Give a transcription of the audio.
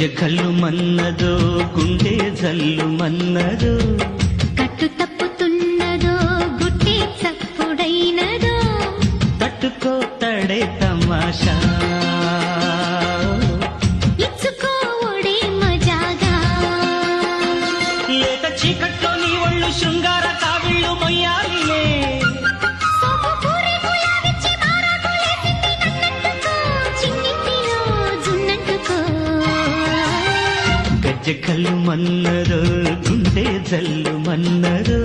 గజ్జె కళ్ళు మన్నదో గుండె జల్లు మన్నదో కట్టు తప్పుతున్నదో గుట్టే చప్పుడైనదో తట్టుకోతడే తమాషా ఇచ్చుకోవడే మజాగా లేత చీకట్లో నీ ఒళ్ళు శృంగార కావిళ్ళు మొయ్యాలిలే సోపు పూరి గులాబిచ్చి మారాకులేసింది నన్నంటుకో చిన్నింటిలో జున్నంటుకో గజ్జె కళ్ళు మన్నదో గుండె జల్లు మన్నదో